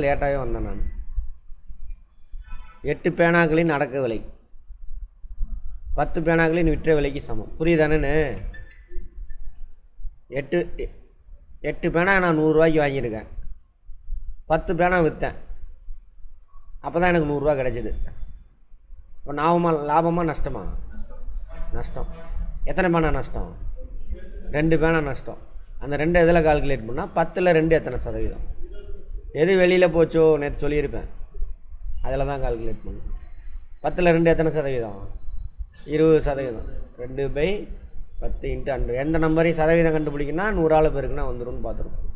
லேட்டாகவே வந்தேன் நான். 8 பேனாக்களின் அடக்க விலை 10 பேனாக்களின் விற்ற விலைக்கு சமம். புரியுதானேன்னு? 8 பேனா நான் 100 ரூபாய்க்கு வாங்கியிருக்கேன். 10 பேனா விற்றேன். அப்போ தான் எனக்கு 100 ரூபா கிடச்சிது. இப்போ லாபமா நஷ்டமா? நஷ்டம். எத்தனை பேனா நஷ்டம்? 2 பேனா நஷ்டம். அந்த 2 எதில் கால்குலேட் பண்ணால் 10ல் 2 எத்தனை சதவீதம்? எது வெளியில் போச்சோ நேற்று சொல்லியிருப்பேன், அதில் தான் கால்குலேட் பண்ணும். 10ல் 2 எத்தனை சதவீதம்? 20%. 2/10 × 100. எந்த நம்பரையும் சதவீதம் கண்டுபிடிக்குன்னா 100ஆல் பேருக்குன்னா வந்துடும் பார்த்துருக்கோம்.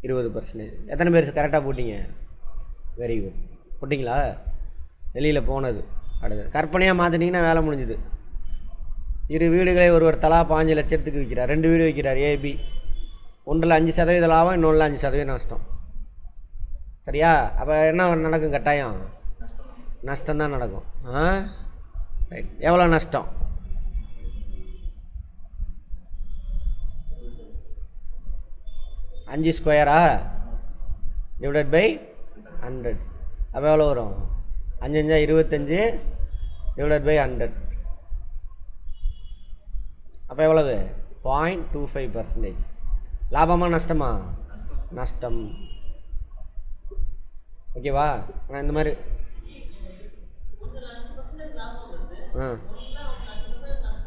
20%. எத்தனை பேர் கரெக்டாக போட்டிங்க? Very good. போட்டிங்களா? வெளியில் போனது. அடுத்தது கற்பனையாக மாற்றினீங்கன்னா வேலை முடிஞ்சுது. 2 வீடுகளை ஒருவர் தலா 5 லட்சத்துக்கு விற்கிறார். 2 வீடு விற்கிறார், ஏபி. ஒன்றில் 5% லாபம், இன்னொன்றில் 5% நஷ்டம். சரியா? அப்போ என்ன நடக்கும்? கட்டாயம் நஷ்டம்தான் நடக்கும். ரைட். எவ்வளோ நஷ்டம்? 5 ஸ்கொயரா டிவைடட் பை 100. அப்போ எவ்வளோ வரும்? 5 5 25 டிவைடட் பை 100. அப்போ எவ்வளவு? 0.25%. லாபமா நஷ்டமா? நஷ்டம். ஓகேவா? ஆனால் இந்த மாதிரி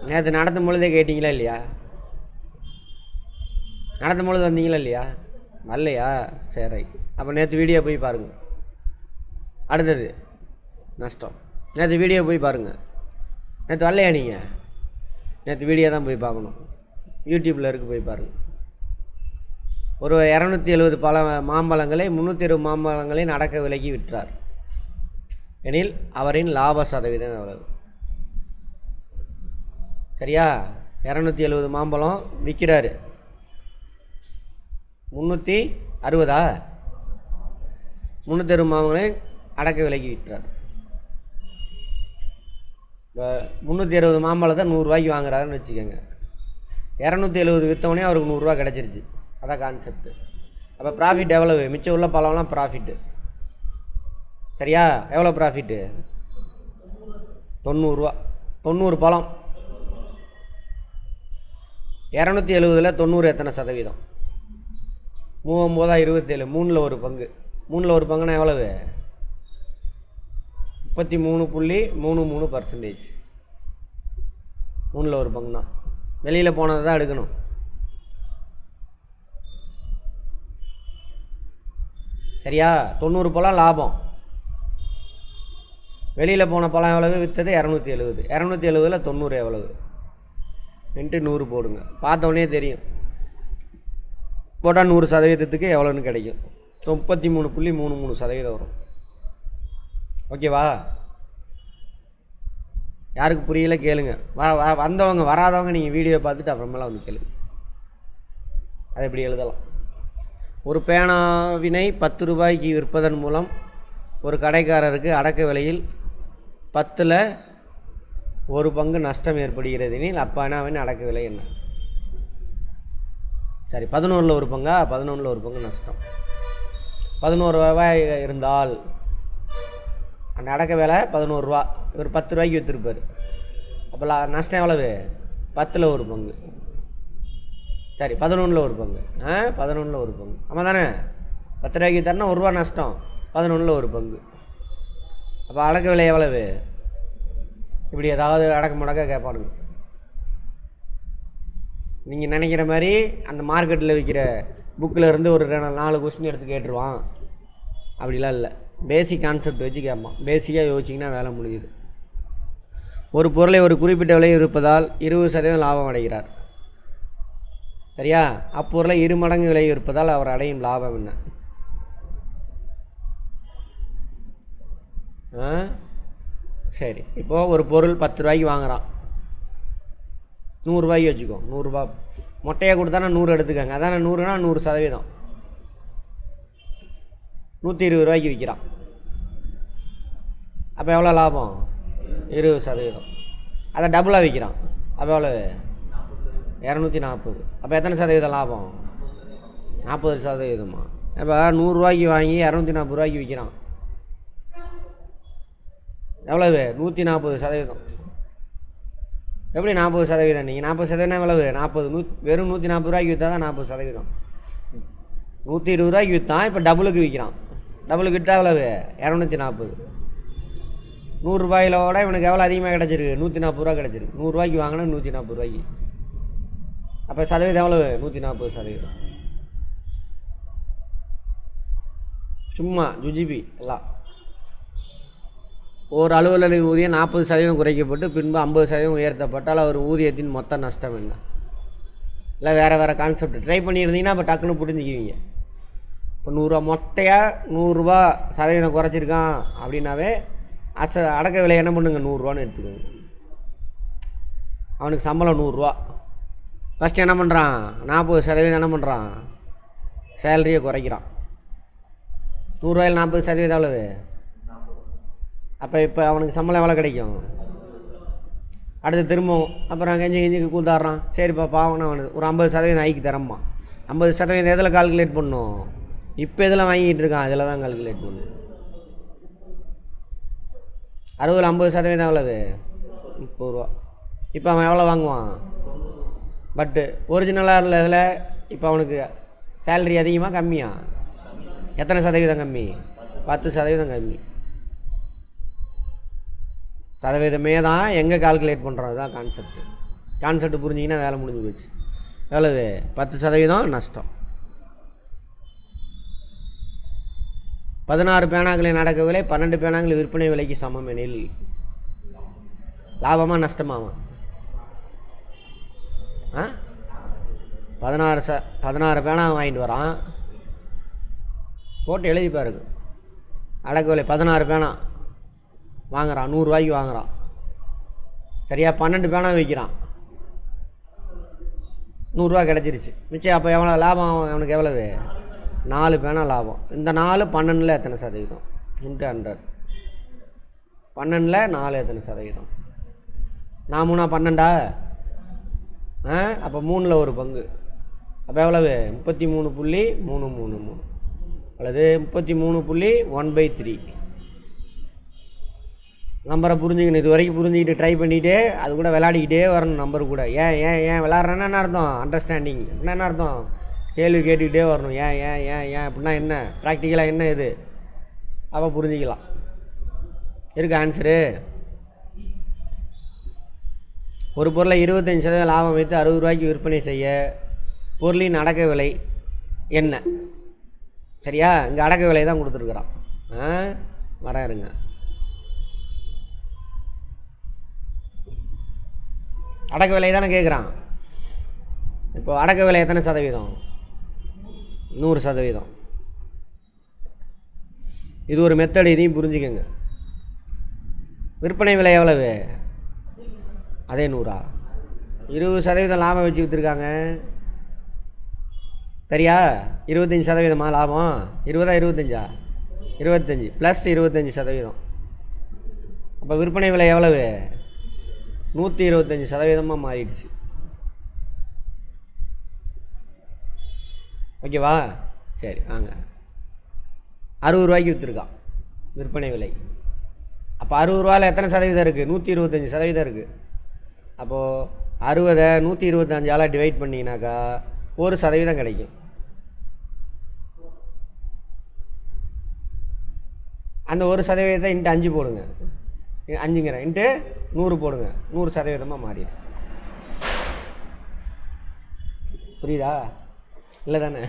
நேற்று நடத்தும் பொழுதே கேட்டிங்களா இல்லையா? நடத்தும் பொழுது வந்தீங்களா இல்லையா? வரலையா? சரி. அப்போ நேற்று வீடியோ போய் பாருங்கள். அடுத்தது நஷ்டம். நேற்று வீடியோ போய் பாருங்கள். நேற்று வரலையா நீங்கள்? நேற்று வீடியோ தான் போய் பார்க்கணும். யூடியூப்பில் இருக்குது, போய் பாருங்கள். ஒரு 270 மாம்பழங்களை 320 மாம்பழங்களின் அடக்க விலைக்கு விற்றார் எனில் அவரின் லாப சதவீதம் எவ்வளவு? சரியா? 270 மாம்பழம் விற்கிறாரு. 360 320 மாம்பழங்களின் அடக்க விலைக்கு விற்றார். இப்போ 360 மாம்பழத்தை 100 ரூபாய்க்கு வாங்குறாருன்னு வச்சுக்கோங்க. 270 விற்றவொடனே அவருக்கு 100 ரூபா கிடச்சிருச்சு. அதான் கான்செப்ட்டு. அப்போ ப்ராஃபிட் எவ்வளவு? மிச்சம் உள்ள பழம்லாம் ப்ராஃபிட்டு. சரியா? எவ்வளோ ப்ராஃபிட்டு? 90 ரூபா. 90 பழம். 270ல் 90 எத்தனை சதவீதம்? 39 27. 3ல் 1 பங்கு. 3ல் 1 பங்குனா எவ்வளவு? 33.33%. 3ல் 1 பங்குனா வெளியில் போனதை தான் எடுக்கணும். சரியா? 90 பழம் லாபம். வெளியில் போன பழம் எவ்வளவு? விற்றது 270. 270ல் 90 எவ்வளவு? × 100 போடுங்க. பார்த்தோன்னே தெரியும். போட்டால் 100% எவ்வளோன்னு கிடைக்கும். 33.33% வரும். ஓகேவா? யாருக்கு புரியல கேளுங்க. வந்தவங்க வராதவங்க நீங்கள் வீடியோ பார்த்துட்டு அப்புறமேலாம் வந்து கேளுங்க. அதை எப்படி எழுதலாம்? ஒரு பேனாவினை 10 ரூபாய்க்கு விற்பதன் மூலம் ஒரு கடைக்காரருக்கு அடக்க விலையில் 10ல் 1 பங்கு நஷ்டம் ஏற்படுகிறது எனில் அப்பேனாவின் அடக்க விலை என்ன? சரி, 11ல் 1 பங்கா? 11ல் 1 பங்கு நஷ்டம். 11 ரூபாய் இருந்தால் அந்த அடக்க விலை 11 ரூபா. இவர் 10 ரூபாய்க்கு விற்றுருப்பார். அப்போ நஷ்டம் எவ்வளவு? 10ல் 1 பங்கு. சரி, 11ல் 1 பங்கு. 11ல் 1 பங்கு. ஆமாம் தானே? 10 ரூபாய்க்கு தரனா 1 ரூபா நஷ்டம். 11ல் 1 பங்கு. அப்போ அடக்க விலை எவ்வளவு? இப்படி ஏதாவது அடக்க முடக்க கேட்பானுங்க. நீங்கள் நினைக்கிற மாதிரி அந்த மார்க்கெட்டில் விற்கிற புக்கில் இருந்து ஒரு 4 கொஸ்டின் எடுத்து கேட்டுருவான். அப்படிலாம் இல்லை. பேசிக் கான்செப்ட் வச்சு கேட்பான். பேசிக்காக யோசிச்சிங்கன்னா வேலை முடியுது. ஒரு பொருளை ஒரு குறிப்பிட்ட விலை இருப்பதால் 20% லாபம் அடைகிறார். சரியா? அப்பொருளை 2 மடங்கு விலை இருப்பதால் அவர் அடையும் லாபம் என்ன? சரி, இப்போது ஒரு பொருள் 10 ரூபாய்க்கு வாங்குகிறான். 100 ரூபாய்க்கு வச்சுக்கோ. 100 ரூபா மொட்டையாக கொடுத்தானா 100 எடுத்துக்கங்க. அதானே 100னா 100%. 120 ரூபாய்க்கு விற்கிறான். அப்போ எவ்வளோ லாபம்? 20%. அதை டபுளாக விற்கிறான். அப்போ எவ்வளோ? 240. அப்போ எத்தனை சதவீதம் லாபம்? 40%. இப்போ 100 வாங்கி 240 விற்கிறான். எவ்வளவு? 140%. எப்படி 40%? நீங்கள் 40% எவ்வளவு? 40. வெறும் 140 விற்றா தான் 40%. 120 விற்றான், இப்போ டபுளுக்கு விற்கிறான். டபுளுக்கு விற்றா எவ்வளவு? 240. 100 இவனுக்கு எவ்வளோ அதிகமாக கிடச்சிருக்கு? 140 கிடச்சிருக்கு. 100 வாங்கினா 140. அப்போ சதவீதம் எவ்வளவு? 140%. சும்மா ஜுஜிபி எல்லாம். ஒரு அலுவலரின் ஊதியம் 40% குறைக்கப்பட்டு பின்பு 50% உயர்த்தப்பட்டால் அவர் ஊதியத்தின் மொத்த நஷ்டம் என்ன? இல்லை வேறு கான்செப்ட் ட்ரை பண்ணியிருந்தீங்கன்னா இப்போ டக்குன்னு புரிஞ்சுக்குவீங்க. இப்போ 100 மொட்டையாக 100 சதவீதம் குறைச்சிருக்கான் அப்படின்னாவே அடக்க விலை என்ன பண்ணுங்க? 100 எடுத்துக்கோங்க. அவனுக்கு சம்பளம் 100. ஃபஸ்ட்டு என்ன பண்ணுறான்? 40% என்ன பண்ணுறான்? சேலரியை குறைக்கிறான். 100 40% எவ்வளவு? அப்போ இப்போ அவனுக்கு சம்பளம் எவ்வளோ கிடைக்கும்? அடுத்து திரும்பவும் அப்புறம் கெஞ்சி கூத்தாடுறான். சரிப்பா பாவனா அவனுக்கு ஒரு 50% ஆக்கி தரம்மா. 50% எதில் கால்குலேட் பண்ணும்? இப்போ எதில் வாங்கிட்டு இருக்கான் அதில் தான் கால்குலேட் பண்ணும். 60 50% எவ்வளவு? 30 ரூபா. இப்போ அவன் எவ்வளோ வாங்குவான்? பட்டு ஒரிஜினலாக இல்லை இதில் இப்போ அவனுக்கு சேலரி அதிகமாக கம்மியா? எத்தனை சதவீதம் கம்மி? 10% கம்மி. சதவீதமே தான் எங்கே கால்குலேட் பண்ணுறோம். அதுதான் கான்செப்ட் புரிஞ்சிங்கன்னா வேலை முடிஞ்சு போச்சு. எவ்வளவு? 10% நஷ்டம். 16 பேனாக்களின் அடக்க விலை 12 பேனாக்கள் விற்பனை விலைக்கு சமம் எனில் லாபமா நஷ்டமாமா? 16 பேனா வாங்கிட்டு வரான், போட்டு எழுதி பாருங்க. அடக்க விலை 16 பேனா வாங்குறான், 100 வாங்குறான். சரியா? 12 பேனா விற்கிறான், 100 கிடச்சிருச்சு மிச்சம். அப்போ எவ்வளோ லாபம் அவனுக்கு? எவ்வளவு? 4 பேனா லாபம். இந்த 4 12 எத்தனை சதவீதம்? இன்ட்டு 100. 12 4 எத்தனை சதவீதம்? 4 12 அப்போ 3ல் ஒரு பங்கு. அப்போ எவ்வளவு? 33.333 அல்லது 33.1/3. நம்பரை புரிஞ்சுக்கணும். இது வரைக்கும் புரிஞ்சுக்கிட்டு ட்ரை பண்ணிகிட்டே அது கூட விளையாடிக்கிட்டே வரணும். நம்பர் கூட ஏன் விளாட்றேன்னா என்ன அர்த்தம்? அண்டர்ஸ்டாண்டிங். என்ன அர்த்தம்? கேள்வி கேட்டுக்கிட்டே வரணும். ஏன் அப்படின்னா என்ன? ப்ராக்டிக்கலாக என்ன இது? அப்போ புரிஞ்சிக்கலாம். இருக்கு ஆன்சரு. ஒரு பொருளை 25% லாபம் வைத்து 60 ரூபாய்க்கு விற்பனை செய்ய பொருளின் அடக்க விலை என்ன? சரியா? இங்கே அடக்க விலை தான் கொடுத்துருக்குறான். வரேன் இருங்க. அடக்க விலை தானே கேட்குறான். இப்போ அடக்க விலை எத்தனை சதவீதம்? 100%. இது ஒரு மெத்தட், இதையும் புரிஞ்சுக்கோங்க. விற்பனை விலை எவ்வளவு? அதே 100. 20% லாபம் வச்சு விற்றுருக்காங்க. சரியா? 25% லாபம். 20 25 25 ப்ளஸ் 25%. அப்போ விற்பனை விலை எவ்வளவு? 125% மாறிடுச்சு. ஓகேவா? சரி வாங்க. 60 ரூபாய்க்கு விற்றுருக்கான் விற்பனை விலை. அப்போ 60 ரூபாயில் எத்தனை சதவீதம் இருக்குது? 125% இருக்குது. அப்போது 60 125ஆல் டிவைட் பண்ணிங்கனாக்கா 1% கிடைக்கும். அந்த 1% இன்ட்டு 5 போடுங்க. 5ங்கிறேன் இன்ட்டு 100 போடுங்க. 100% மாறிடும். புரியுதா? இல்லை தானே?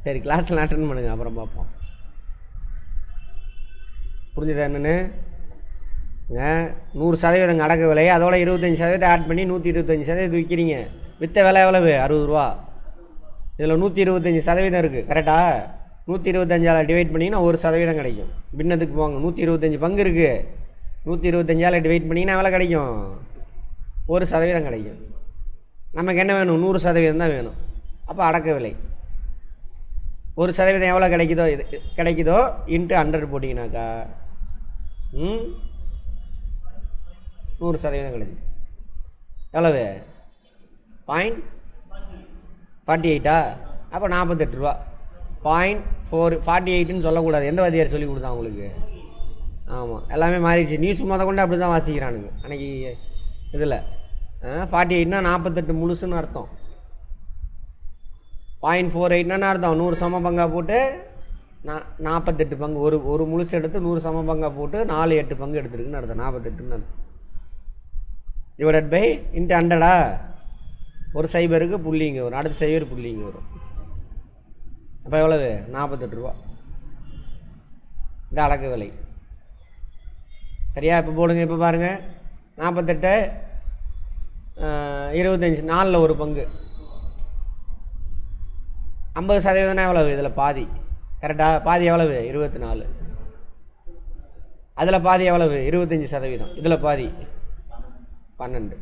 சரி, கிளாஸில் அட்டென்ட் பண்ணுங்கள், அப்புறம் பார்ப்போம். புரிஞ்சுதா என்னென்னு? 100% அடக்க விலை, அதோட 25% ஆட் பண்ணி 125% விற்கிறீங்க. விற்ற விலை எவ்வளவு? 60 ரூபா. இதில் 125% இருக்குது. கரெக்டாக? 125ஆல் டிவைட் பண்ணிங்கன்னா 1% கிடைக்கும். பின்னத்துக்கு போங்க. 125 பங்கு இருக்குது. 125ஆல் டிவைட் பண்ணிங்கன்னா எவ்வளோ கிடைக்கும்? 1% கிடைக்கும். நமக்கு என்ன வேணும்? 100% தான் வேணும். அப்போ அடக்க விலை 1% எவ்வளோ கிடைக்குதோ இன்ட்டு 100 போட்டிங்கனாக்கா 100% கிடைக்குது. எவ்வளவு? 0.48. அப்போ 48 ரூபா. 0.48ன்னு சொல்லக்கூடாது. எந்த வாத்தியார் சொல்லி கொடுத்தா உங்களுக்கு? ஆமாம், எல்லாமே மாறிடுச்சு. நியூஸ் கொண்டு அப்படி தான் வாசிக்கிறானுங்க அன்றைக்கி இதில். 48னா 48 முழுசுன்னு அர்த்தம். 0.48னா அர்த்தம் 100 சம பங்காக போட்டு 48 பங்கு. ஒரு முழுசு எடுத்து 100 சம பங்காக போட்டு 4/8 பங்கு எடுத்துருக்குன்னு அர்த்தம். 48ன்னு அர்த்தம். Divided pi into 100. ஒரு சைபருக்கு புள்ளிங்க வரும், அடுத்த சைபர் புள்ளிங்க வரும். அப்போ எவ்வளவு? 48 ரூபா. இந்த அடக்க விலை. சரியா? இப்போ போடுங்க. இப்போ பாருங்கள், 48 25 4ல் ஒரு பங்கு. 50% எவ்வளவு? இதில் பாதி. கரெக்டாக? பாதி எவ்வளவு? 24. அதில் பாதி எவ்வளவு? 25%. இதில் பாதி 12.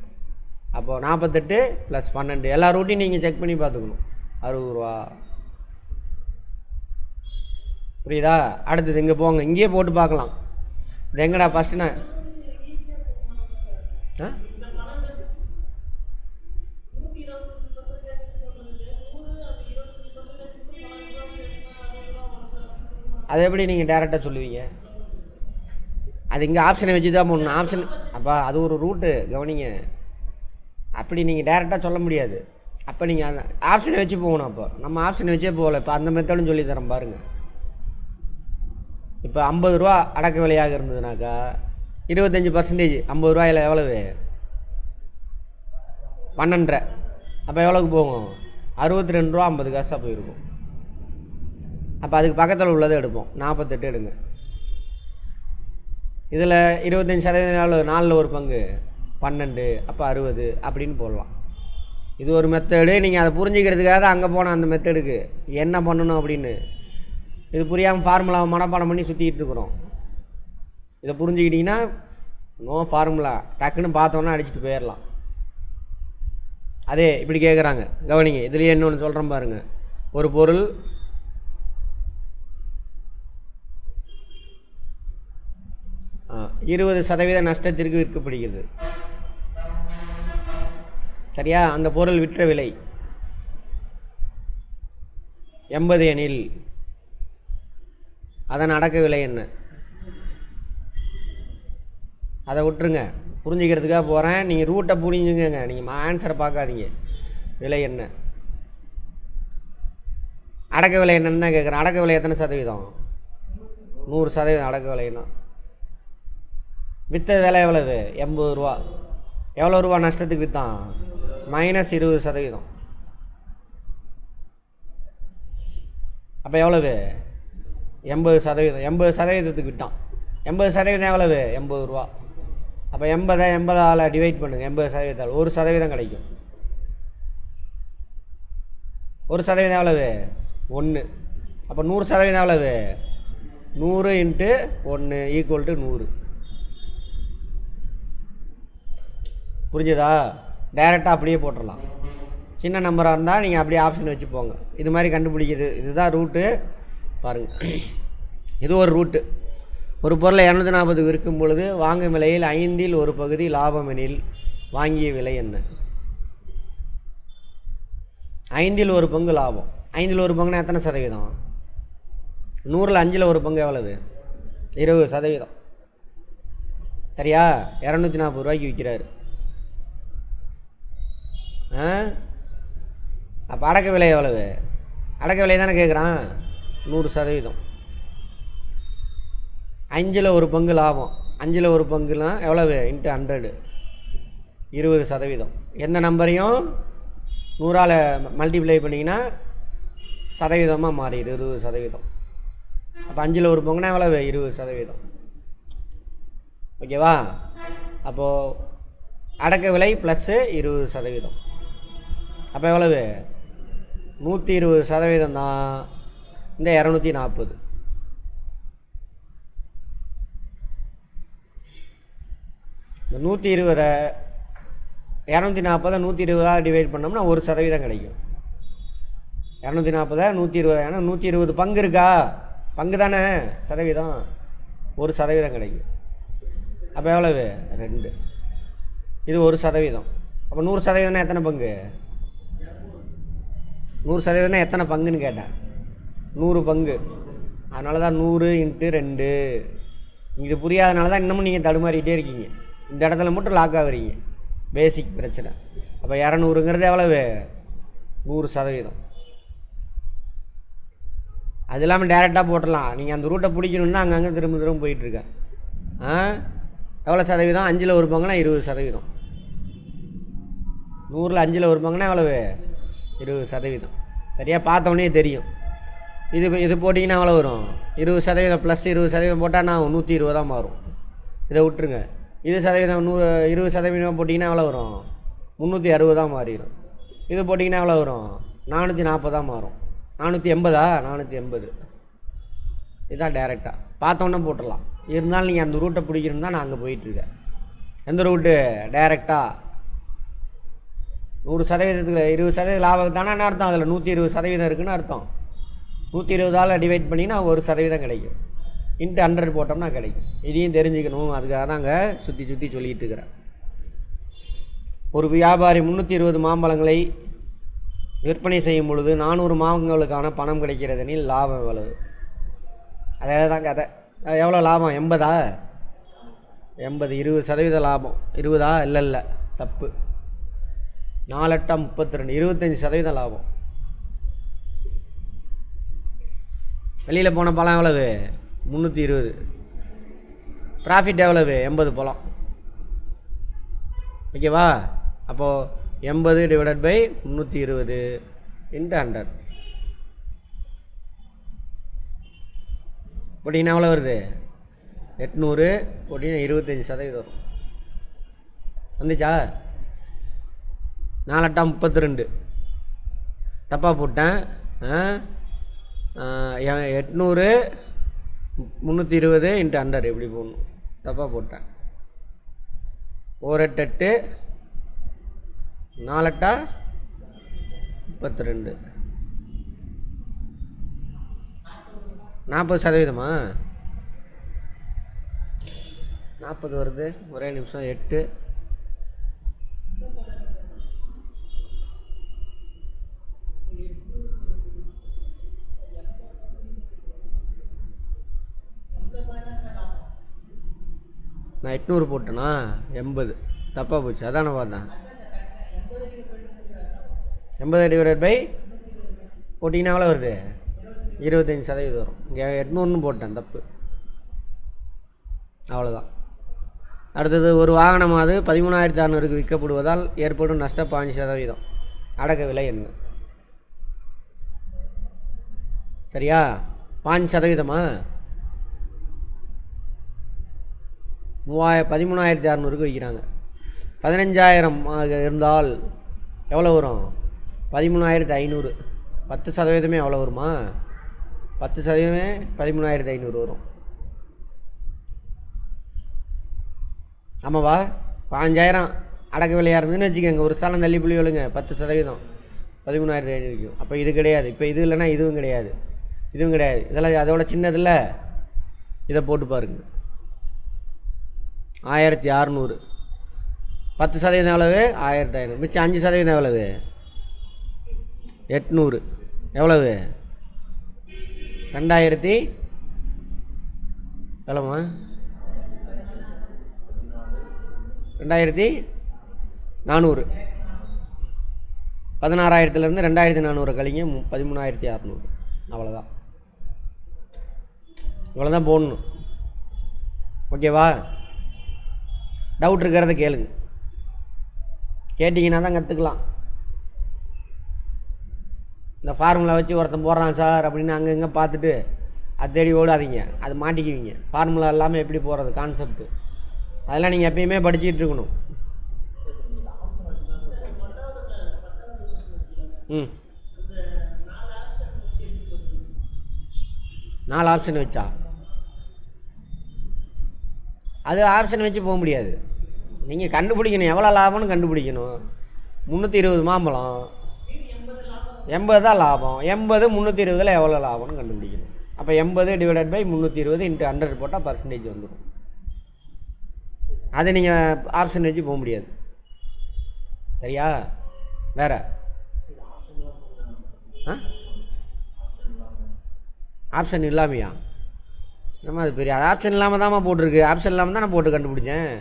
அப்போது 48 + 12 எல்லா ரூட்டையும் நீங்கள் செக் பண்ணி பார்த்துக்கணும். 60 ரூபா. புரியுதா? அடுத்தது இங்கே போங்க, இங்கேயே போட்டு பார்க்கலாம். இது எங்கடா ஃபஸ்ட்டு நான் அது எப்படி நீங்கள் டேரெக்டாக சொல்லுவீங்க? அது இங்கே ஆப்ஷனை வச்சு தான் போடணும். ஆப்ஷன் அப்போ அது ஒரு ரூட்டு, கவனிங்க. அப்படி நீங்கள் டேரெக்டாக சொல்ல முடியாது. அப்போ நீங்கள் அந்த ஆப்ஷனை வச்சு போகணும். அப்போ நம்ம ஆப்ஷனை வச்சே போகல. இப்போ அந்த மெத்தடும் சொல்லி தரேன் பாருங்கள். இப்போ 50 ரூபா அடக்க விலையாக இருந்ததுனாக்கா 25% 50 ரூபாயில் எவ்வளவு? 12.5. அப்போ எவ்வளோக்கு போகும்? 62 ரூபா 50 காசாக போயிருக்கும். அப்போ அதுக்கு பக்கத்தில் உள்ளதை எடுப்போம். 48 எடுங்க. இதில் 25% 4ல் ஒரு பங்கு 12. அப்போ 60 அப்படின்னு போடலாம். இது ஒரு மெத்தடு. நீங்கள் அதை புரிஞ்சுக்கிறதுக்காக தான் அங்கே போனால் அந்த மெத்தடுக்கு என்ன பண்ணணும் அப்படின்னு. இது புரியாமல் ஃபார்முலாவை மனப்பாடம் பண்ணி சுற்றிக்கிட்டு இருக்கிறோம். இதை புரிஞ்சுக்கிட்டிங்கன்னா நோ ஃபார்முலா, டக்குன்னு பார்த்தோன்னா அடிச்சுட்டு போயிடலாம். அதே இப்படி கேட்குறாங்க, கவனிங்க. இதுலேயே இன்னொன்று சொல்கிறேன் பாருங்கள். ஒரு பொருள் 20% நஷ்டத்திற்கு விற்கப்படுகிறது. சரியா? அந்த பொருள் விற்ற விலை 80 எனில் அதன் அடக்க விலை என்ன? அதை விட்டுருங்க, புரிஞ்சுக்கிறதுக்காக போகிறேன். நீங்கள் ரூட்டை புரிஞ்சுங்க, நீங்கள் ஆன்சரை பார்க்காதீங்க. விலை என்ன? அடக்க விலை என்னன்னு தான் கேட்குறேன். அடக்க விலை எத்தனை சதவீதம்? 100% அடக்க விலைன்னா. விற்ற விலை எவ்வளவு? 80 ரூபா. எவ்வளோ ரூபா நஷ்டத்துக்கு விற்றான்? -20%. அப்போ எவ்வளவு? 80%. 80%க்கு விட்டான். 80% எவ்வளவு? 80 ரூபா. அப்போ 80ஆல் டிவைட் பண்ணுங்கள். 80%, 1% கிடைக்கும். 1% எவ்வளவு? 1. அப்போ 100% எவ்வளவு? 100 × 1 = 100. புரிஞ்சுதா? டைரெக்டாக அப்படியே போட்டுடலாம். சின்ன நம்பராக இருந்தால் நீங்கள் அப்படியே ஆப்ஷன் வச்சு போங்க. இது மாதிரி கண்டுபிடிக்கிறது. இதுதான் ரூட்டு. பாருங்கள், இது ஒரு ரூட்டு. ஒரு பொருளை 240 விற்கும் பொழுது வாங்கும் விலையில் 5ல் ஒரு பகுதி லாபம் எனில் வாங்கிய விலை என்ன? 5ல் ஒரு பங்கு லாபம். 5ல் ஒரு பங்குனா எத்தனை சதவீதம்? 100ல் 5ல் ஒரு பங்கு எவ்வளவு? 20%. சரியா? 240 ரூபாய்க்கு விற்கிறாரு. அப்போ அடக்க விலை எவ்வளவு? அடக்க விலை தானே கேட்குறான். 100%. 5ல் ஒரு பங்கு லாபம். 5ல் ஒரு பங்குனா எவ்வளவு? × 100, 20%. எந்த நம்பரையும் 100ஆல் மல்டிப்ளை பண்ணிங்கன்னா சதவீதமாக மாறிடு 20%. அப்போ 5ல் ஒரு பங்குனா எவ்வளவு? 20%. ஓகேவா? அப்போது அடக்க விலை ப்ளஸ்ஸு 20%. அப்போ எவ்வளவு? 120% தான் இந்த 240. இந்த 120 240 120ஆல் டிவைட் பண்ணோம்னா 1% கிடைக்கும். 240 120. ஏன்னா 120 பங்கு இருக்கா? பங்கு தானே சதவீதம். 1% கிடைக்கும். அப்போ எவ்வளவு? 2. இது 1%. அப்போ 100%னா எத்தனை பங்கு? 100%னா எத்தனை பங்குன்னு கேட்டேன். 100 பங்கு. அதனால தான் 100 × 2. இது புரியாதனால தான் இன்னமும் நீங்கள் தடுமாறிக்கிட்டே இருக்கீங்க. இந்த இடத்துல மட்டும் லாக் ஆகுறீங்க. பேசிக் பிரச்சனை. அப்போ 200ங்கிறது எவ்வளவு? 100%. அது இல்லாமல் டேரெக்டாக போட்டுடலாம். நீங்கள் அந்த ரூட்டை பிடிக்கணுன்னா அங்கங்கே திரும்ப திரும்ப போயிட்டுருக்கேன். எவ்வளோ சதவீதம்? 5ல் 1 பங்குனா 20%. 100ல் 5ல் 1 பங்குனா எவ்வளவு? 20%. சரியாக பார்த்தோன்னே தெரியும். இது போட்டிங்கன்னா எவ்வளோ வரும்? 20% ப்ளஸ் 20% போட்டால் நான் 120 தான் மாறும். இதை விட்டுருங்க. இது சதவீதம் 20% போட்டிங்கன்னா எவ்வளோ வரும்? 360 தான் மாறிடும். இது போட்டிங்கன்னா எவ்வளோ வரும்? 440 தான் மாறும். 480. 480. இதுதான் டேரெக்டாக பார்த்தோன்னே போட்டுடலாம். இருந்தாலும் நீங்கள் அந்த ரூட்டை பிடிக்கணும் தான் நான் அங்கே போயிட்டுருக்கேன். எந்த ரூட்டு? டேரெக்டாக 100%க்கு 20% லாபம் தானே அர்த்தம். அதில் 120% இருக்குன்னு அர்த்தம். 120ஆல் டிவைட் பண்ணினா 1% கிடைக்கும். × 100 போட்டோம்னா கிடைக்கும். இதையும் தெரிஞ்சுக்கணும். அதுக்காக தாங்க சுற்றி சுற்றி சொல்லிகிட்டு இருக்கிறேன். ஒரு வியாபாரி 320 மாம்பழங்களை விற்பனை செய்யும் பொழுது 400 மாம்பழங்களுக்கான பணம் கிடைக்கிறதெனில் லாபம் எவ்வளவு? அதே தான் கதை. எவ்வளோ லாபம்? 80. 20% லாபம். 20? இல்லை தப்பு. 4 8 32. 25% லாபம். வெளியில் போன பழம் எவ்வளவு? 320. ப்ராஃபிட் எவ்வளவு? 80 பழம். ஓகேவா? அப்போது 80 ÷ 320 × 100 போட்டிங்கன்னா எவ்வளோ வருது? 800. போட்டிங்கன்னா 25% வரும். வந்துச்சா? 4 8 32. தப்பாக போட்டேன். 800 320 × 100 எப்படி போடணும்? தப்பாக போட்டேன். 4 8 8. 4 8 32. 40%. 40 வருது. ஒரே நிமிஷம். 8. நான் 800 போட்டேனா? 80. தப்பாக போச்சு. அதான பார்த்தேன். 80 ÷ போட்டிங்கன்னா எவ்வளோ வருது? 25% வரும். இங்கே 800ன்னு போட்டேன். தப்பு. அவ்வளோதான். அடுத்தது, ஒரு வாகனமாவது 13,600க்கு விற்கப்படுவதால் ஏற்படும் நஷ்டம் 5%. அடக்க விலை என்ன? சரியா? 5%. 13,600க்கு விற்கிறாங்க. 15,000 இருந்தால் எவ்வளோ வரும்? 13,500. 10% எவ்வளோ வருமா? 10% 13,500 வரும். ஆமாவா? 5,000 அடக்க விலையாக இருந்ததுன்னு வச்சுக்கோங்க. ஒரு சாலம் தள்ளி புள்ளி விழுங்க. 10% 13,500. அப்போ இது கிடையாது. இப்போ இது இல்லைன்னா இதுவும் கிடையாது, இதுவும் கிடையாது. இதெல்லாம் அதோட சின்னதில்ல. இதை போட்டு பாருங்க. 1,600. 10% எவ்வளவு? 1,500. மிச்சம் 5% எவ்வளவு? 800. எவ்வளவு? 2,000 எவ்வளோமா? 2,400. 16,000லேருந்து 2,400 கழிங்க. 13,600. அவ்வளோதான். இவ்வளோதான் போடணும். ஓகேவா? டவுட் இருக்கிறத கேளுங்க. கேட்டிங்கன்னா தான் கற்றுக்கலாம். இந்த ஃபார்முலா வச்சு ஒருத்தன் போடுறான் சார் அப்படின்னு அங்கங்கே பார்த்துட்டு அது தேடி ஓடாதீங்க. அது மாட்டிக்குவீங்க. ஃபார்முலா இல்லாமல் எப்படி போகிறது? கான்செப்ட்டு அதெல்லாம் நீங்கள் எப்பயுமே படிச்சுட்டு இருக்கணும். 4 ஆப்ஷன் வச்சா அது ஆப்ஷன் வச்சு போக முடியாது. நீங்கள் கண்டுபிடிக்கணும். எவ்வளோ லாபம்னு கண்டுபிடிக்கணும். 320 மாம்பழம், 80 தான் லாபம். 80 320 எவ்வளோ லாபம்னு கண்டுபிடிக்கணும். அப்போ 80 ÷ 320 × 100 போட்டால் பர்சன்டேஜ் வந்துடும். அது நீங்கள் ஆப்ஷன் வச்சு போக முடியாது. சரியா? வேறு ஆப்ஷன் இல்லாமையா? நம்ம அது பெரிய ஆப்ஷன் இல்லாமல் தான்மா போட்டிருக்கு. ஆப்ஷன் இல்லாமல் தான் நான் போட்டு கண்டுபிடிச்சேன்.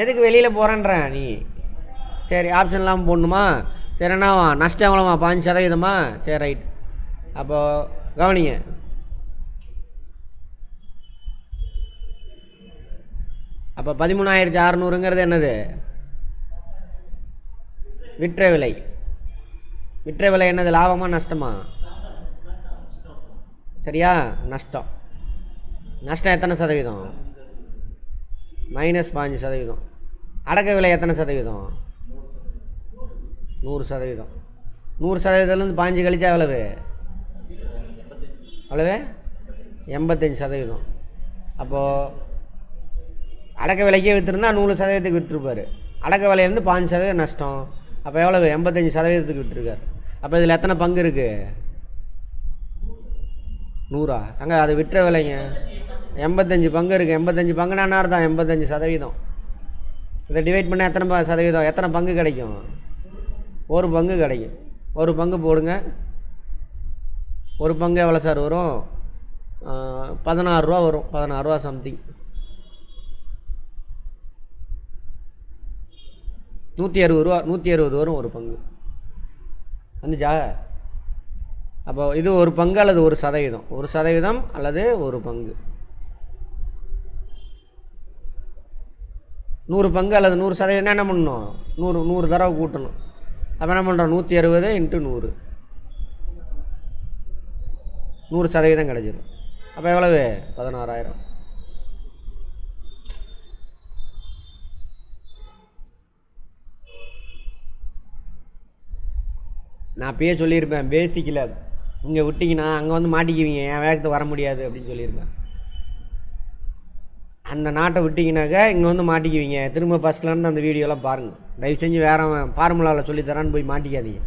எதுக்கு வெளியில் போகிறேன்றேன் நீ? சரி, ஆப்ஷன் இல்லாமல் போடணுமா? சரி, என்னவா நஷ்டம் எவ்வளோமா? 5%. சரி, ரைட். அப்போது கவனிங்க, அப்போ 13,600ங்கிறது என்னது? விற்ற விலை. விற்ற விலை என்னது? லாபமா நஷ்டமா? சரியா? நஷ்டம். நஷ்டம் எத்தனை சதவீதம்? -5%. அடக்க விலை எத்தனை சதவீதம்? 100%. 100%லேருந்து 5 கழிச்சா எவ்வளவு? அவ்வளவு 85%. அப்போது அடக்க விலைக்கே விற்றுருந்தா 100%க்கு விற்றுருப்பார். அடக்க விலையிலேருந்து 5% நஷ்டம். அப்போ எவ்வளவு? 85%க்கு விற்றுருக்கார். அப்போ இதில் எத்தனை பங்கு இருக்குது? 100. அங்கே அது விற்ற விலைங்க. 85 பங்கு இருக்குது. 85 பங்குனா என்ன அர்த்தம்? 85%. இதை டிவைட் பண்ணால் எத்தனை சதவீதம்? எத்தனை பங்கு கிடைக்கும்? ஒரு பங்கு கிடைக்கும். ஒரு பங்கு போடுங்க. ஒரு பங்கு எவ்வளோ சார் வரும்? 16 ரூபா வரும். 16 ரூபா சம்திங். 160 ரூபா. 160 வரும் ஒரு பங்கு. வந்துச்சா? அப்போ இது ஒரு பங்கு அல்லது 1%. 1% அல்லது ஒரு பங்கு. 100 பங்கு அல்லது 100% என்ன பண்ணணும்? 100 தடவை கூட்டணும். அப்போ என்ன பண்ணுறோம்? 160 × 100. 100% கிடச்சிடும். அப்போ எவ்வளவு? 16,000. நான் அப்பயே சொல்லியிருப்பேன், பேசிக்கில் இங்கே விட்டிங்கன்னா அங்கே வந்து மாட்டிக்குவீங்க, என் வேகத்துக்கு வர முடியாது அப்படின்னு சொல்லியிருப்பேன். அந்த நாட்டை விட்டிங்கனாக்கா இங்கே வந்து மாட்டிக்குவீங்க. திரும்ப ஃபஸ்ட்லேருந்து அந்த வீடியோலாம் பாருங்கள். தயவு செஞ்சு வேறு ஃபார்முலாவில் சொல்லித்தரான்னு போய் மாட்டிக்காதீங்க.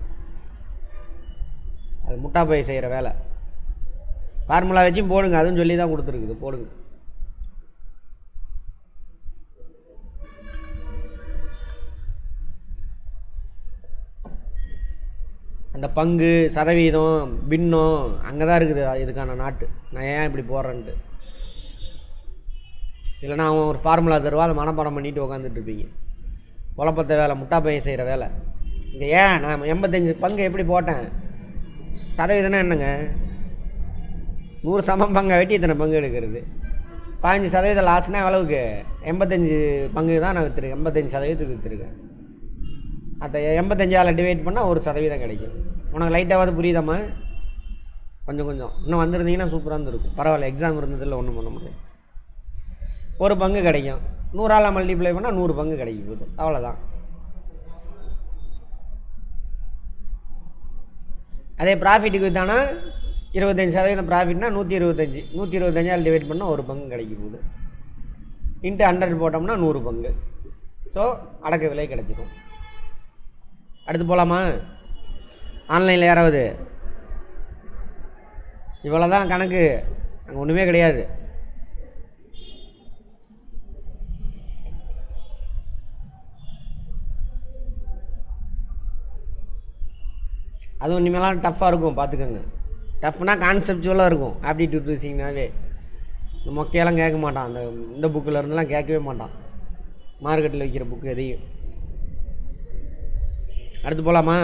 அது முட்டா போய் செய்கிற வேலை. ஃபார்முலா வச்சும் போடுங்க. அதுவும் சொல்லி தான் கொடுத்துருக்குது, போடுங்க. அந்த பங்கு சதவீதம் பின்னம் அங்கே தான் இருக்குது இதுக்கான நாட்டு. நான் ஏன் இப்படி போடுறேன்ட்டு. இல்லைனா அவன் ஒரு ஃபார்முலா தருவா, அதை மனப்பாடம் பண்ணிட்டு உட்காந்துட்ருப்பீங்க. குழப்பத்த வேலை, முட்டா பையன் செய்கிற வேலை. இங்கே ஏன் நான் 85 பங்கு எப்படி போட்டேன்? சதவீதம்னா என்னங்க? 100 சமம் பங்கை வெட்டி இத்தனை பங்கு எடுக்கிறது. 15% லாஸ்னால் எவ்வளவுக்கு? 85 பங்கு தான் நான் விற்றுருக்கேன். 85% விற்றுருக்கேன். அதை 85ஆல் டிவைட் பண்ணால் 1% கிடைக்கும். உனக்கு லைட்டாவது புரியுதாம்மா? கொஞ்சம் இன்னும் வந்திருந்தீங்கன்னா சூப்பராக இருந்திருக்கும். பரவாயில்ல, எக்ஸாம் இருந்ததில் ஒன்றும் பண்ண முடியாது. ஒரு பங்கு கிடைக்கும். 100ஆல் மல்டிப்ளை பண்ணால் 100 பங்கு கிடைக்கும் போது. அவ்வளோதான். அதே ப்ராஃபிட்டுக்கு விற்றானா 25% ப்ராஃபிட்னா 125. 125ஆல் டிவைட் பண்ணால் ஒரு பங்கு கிடைக்கும் போது. இன்ட்டு 100 போட்டோம்னா 100 பங்கு. ஸோ அடக்க விலை கிடைச்சிடும். அடுத்து போகலாமா? ஆன்லைனில் யாராவது? இவ்வளோ தான் கணக்கு, அங்கே ஒன்றுமே கிடையாது. அதுவும் இனிமேலாம் டஃப்பாக இருக்கும், பார்த்துக்கோங்க. டஃப்னா கான்செப்டுவலாக இருக்கும். ஆப்டிடியூட் யூஸிங்னாவே இந்த மொக்கையெல்லாம் கேட்க மாட்டான். இந்த புக்கில் இருந்தெல்லாம் கேட்கவே மாட்டான். மார்க்கெட்டில் விற்கிற புக்கு எதையும். அடுத்து போகலாமா?